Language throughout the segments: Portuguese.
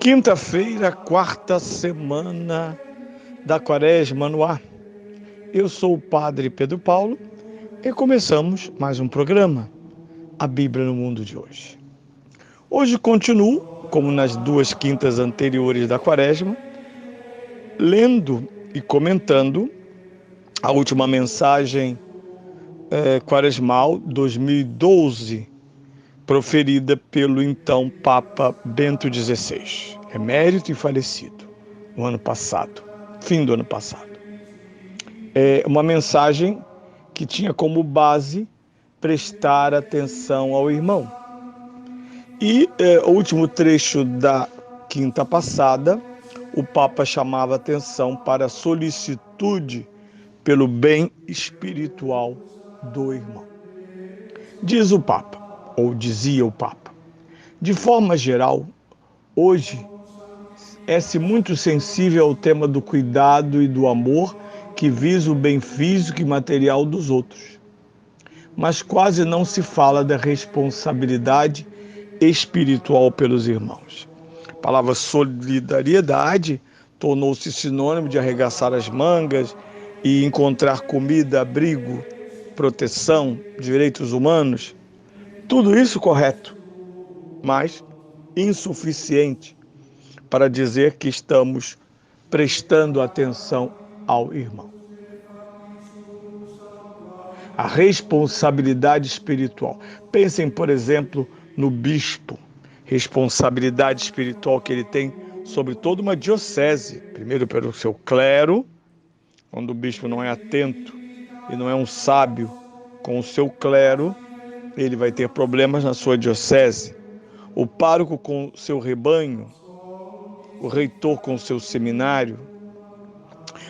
Quinta-feira, quarta semana da Quaresma no ar. Eu sou o Padre Pedro Paulo e começamos mais um programa, a Bíblia no Mundo de hoje. Hoje continuo, como nas duas quintas anteriores da Quaresma, lendo e comentando a última mensagem quaresmal 2012, proferida pelo então Papa Bento XVI, emérito e falecido, no ano passado, fim do ano passado. É uma mensagem que tinha como base prestar atenção ao irmão. E o último trecho da quinta passada, o Papa chamava atenção para a solicitude pelo bem espiritual do irmão. Diz o Papa, ou dizia o Papa, de forma geral, hoje é-se muito sensível ao tema do cuidado e do amor que visa o bem físico e material dos outros. Mas quase não se fala da responsabilidade espiritual pelos irmãos. A palavra solidariedade tornou-se sinônimo de arregaçar as mangas e encontrar comida, abrigo, proteção, direitos humanos. Tudo isso correto, mas insuficiente para dizer que estamos prestando atenção ao irmão. A responsabilidade espiritual. Pensem, por exemplo, no bispo. Responsabilidade espiritual que ele tem sobre toda uma diocese. Primeiro pelo seu clero, quando o bispo não é atento e não é um sábio com o seu clero, ele vai ter problemas na sua diocese. O pároco com o seu rebanho, o reitor com o seu seminário,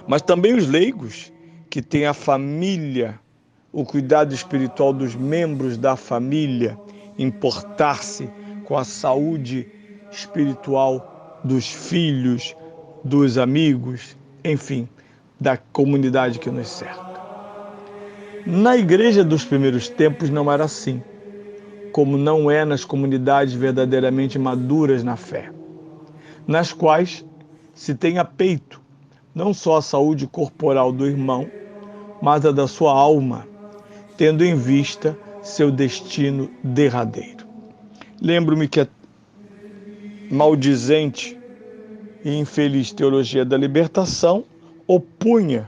mas também os leigos, que têm a família, o cuidado espiritual dos membros da família, importar-se com a saúde espiritual dos filhos, dos amigos, enfim, da comunidade que nos cerca. Na igreja dos primeiros tempos não era assim, como não é nas comunidades verdadeiramente maduras na fé, nas quais se tem a peito não só a saúde corporal do irmão, mas a da sua alma, tendo em vista seu destino derradeiro. Lembro-me que a maldizente e infeliz teologia da libertação opunha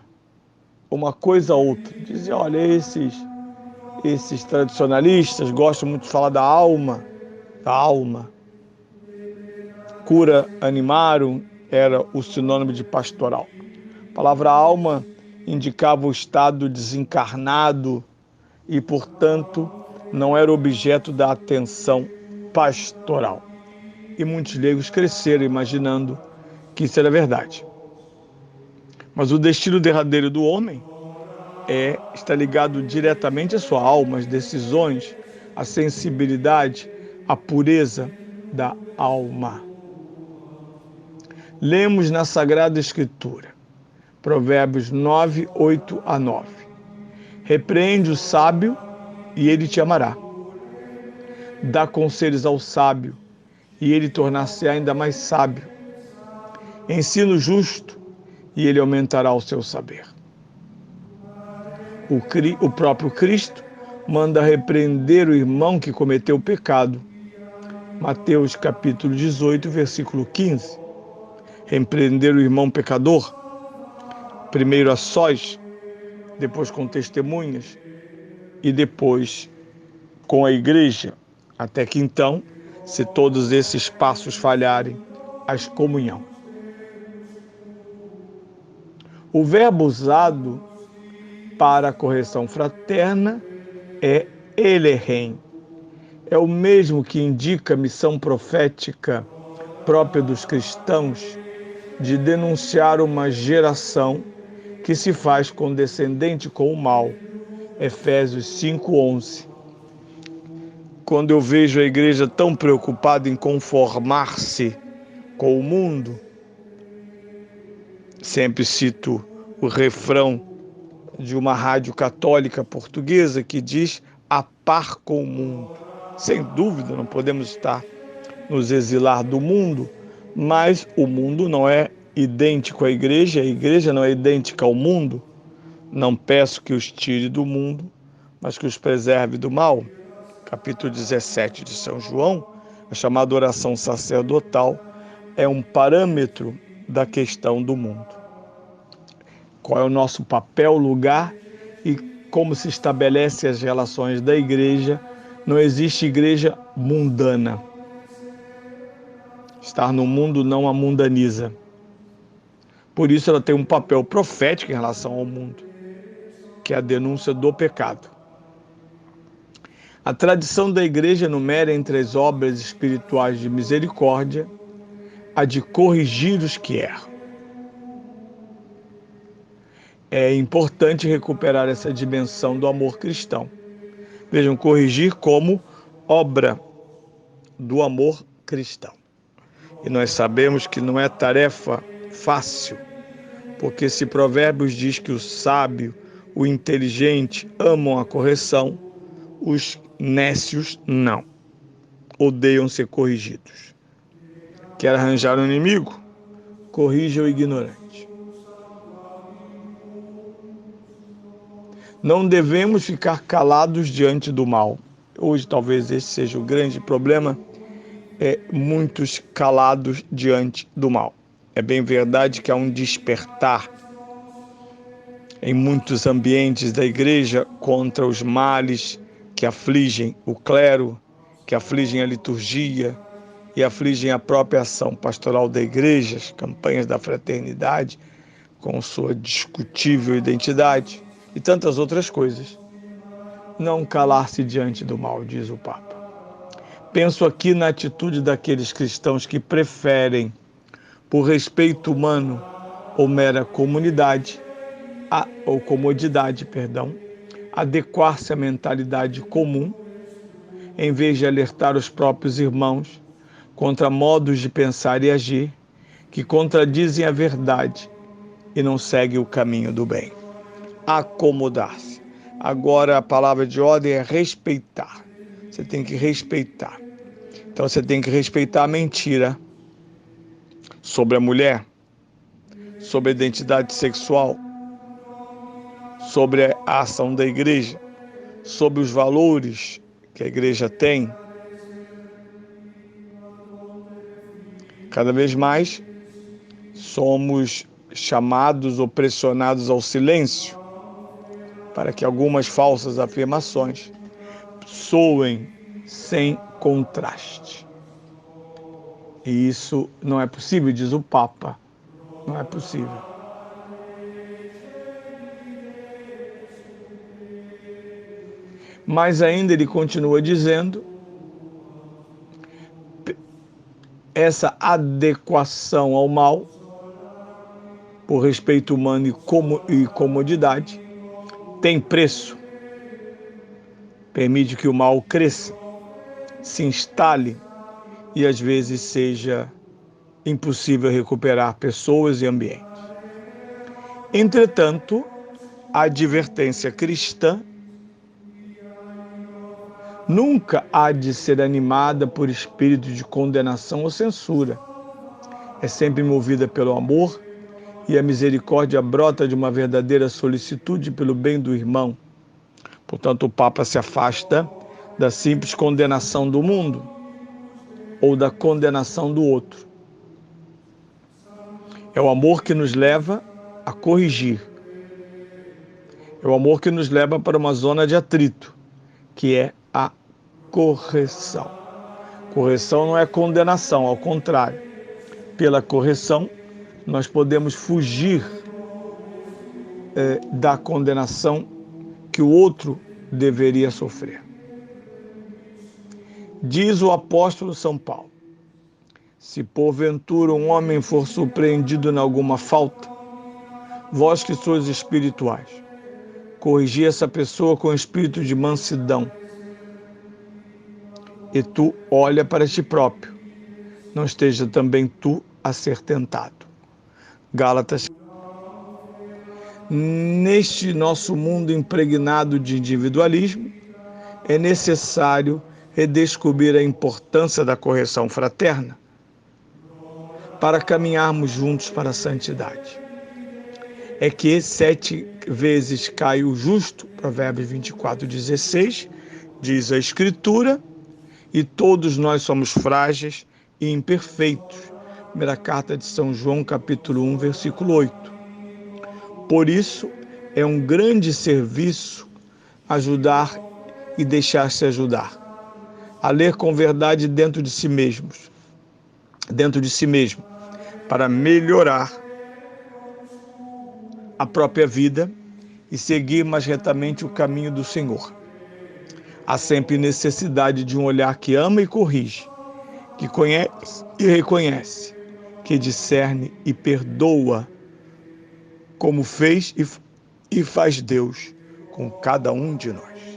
uma coisa a outra. Dizia, olha, esses tradicionalistas gostam muito de falar da alma. Cura animarum era o sinônimo de pastoral. A palavra alma indicava o estado desencarnado e, portanto, não era objeto da atenção pastoral. E muitos leigos cresceram imaginando que isso era verdade. Mas o destino derradeiro do homem está ligado diretamente à sua alma, às decisões, à sensibilidade, à pureza da alma. Lemos na Sagrada Escritura, Provérbios 9, 8 a 9. Repreende o sábio e ele te amará. Dá conselhos ao sábio e ele tornar-se ainda mais sábio. Ensina o justo e ele aumentará o seu saber. O próprio Cristo manda repreender o irmão que cometeu o pecado. Mateus capítulo 18, versículo 15. Repreender o irmão pecador, primeiro a sós, depois com testemunhas e depois com a igreja, até que então, se todos esses passos falharem, a excomunhão. O verbo usado para a correção fraterna é elerrem. É o mesmo que indica a missão profética própria dos cristãos de denunciar uma geração que se faz condescendente com o mal. Efésios 5:11. Quando eu vejo a igreja tão preocupada em conformar-se com o mundo, sempre cito o refrão de uma rádio católica portuguesa que diz a par com o mundo. Sem dúvida, não podemos nos exilar do mundo, Mas o mundo não é idêntico à igreja, a igreja não é idêntica ao mundo. Não peço que os tire do mundo, mas que os preserve do mal. Capítulo 17 de São João, a chamada oração sacerdotal, é um parâmetro da questão do mundo. Qual é o nosso papel, lugar e como se estabelece as relações da igreja. Não existe igreja mundana. Estar no mundo não a mundaniza. Por isso ela tem um papel profético em relação ao mundo, que é a denúncia do pecado. A tradição da igreja enumera entre as obras espirituais de misericórdia a de corrigir os que erram. É importante recuperar essa dimensão do amor cristão. Vejam, corrigir como obra do amor cristão. E nós sabemos que não é tarefa fácil, porque se Provérbios diz que o sábio, o inteligente amam a correção, os nécios não. Odeiam ser corrigidos. Quer arranjar um inimigo? Corrija o ignorante. Não devemos ficar calados diante do mal. Hoje talvez esse seja o grande problema, muitos calados diante do mal. É bem verdade que há um despertar em muitos ambientes da igreja contra os males que afligem o clero, que afligem a liturgia e afligem a própria ação pastoral da igreja, as campanhas da fraternidade, com sua discutível identidade e tantas outras coisas. Não calar-se diante do mal, diz o Papa. Penso aqui na atitude daqueles cristãos que preferem, por respeito humano ou mera comodidade, adequar-se à mentalidade comum, em vez de alertar os próprios irmãos contra modos de pensar e agir que contradizem a verdade e não seguem o caminho do bem. Acomodar-se. Agora a palavra de ordem é respeitar. Você tem que respeitar. Então você tem que respeitar a mentira sobre a mulher, sobre a identidade sexual, sobre a ação da igreja, sobre os valores que a igreja tem. Cada vez mais somos chamados ou pressionados ao silêncio para que algumas falsas afirmações soem sem contraste. E isso não é possível, diz o Papa. Não é possível. Mas ainda ele continua dizendo, essa adequação ao mal, por respeito humano e comodidade, tem preço. Permite que o mal cresça, se instale e às vezes seja impossível recuperar pessoas e ambientes. Entretanto, a advertência cristã nunca há de ser animada por espírito de condenação ou censura. É sempre movida pelo amor e a misericórdia brota de uma verdadeira solicitude pelo bem do irmão. Portanto, o Papa se afasta da simples condenação do mundo ou da condenação do outro. É o amor que nos leva a corrigir. É o amor que nos leva para uma zona de atrito, que é a correção. Correção não é condenação, ao contrário. Pela correção, nós podemos fugir da condenação que o outro deveria sofrer. Diz o apóstolo São Paulo: se porventura um homem for surpreendido em alguma falta, vós que sois espirituais, corrigi essa pessoa com espírito de mansidão. E tu olha para ti próprio, não esteja também tu a ser tentado. Gálatas. Neste nosso mundo impregnado de individualismo, é necessário redescobrir a importância da correção fraterna, para caminharmos juntos para a santidade. É que 7 vezes cai o justo, Provérbios 24:16, diz a Escritura, e todos nós somos frágeis e imperfeitos. Primeira carta de São João, capítulo 1, versículo 8. Por isso, é um grande serviço ajudar e deixar-se ajudar, a ler com verdade dentro de si mesmo, para melhorar a própria vida e seguir mais retamente o caminho do Senhor. Há sempre necessidade de um olhar que ama e corrige, que conhece e reconhece, que discerne e perdoa, como fez e faz Deus com cada um de nós.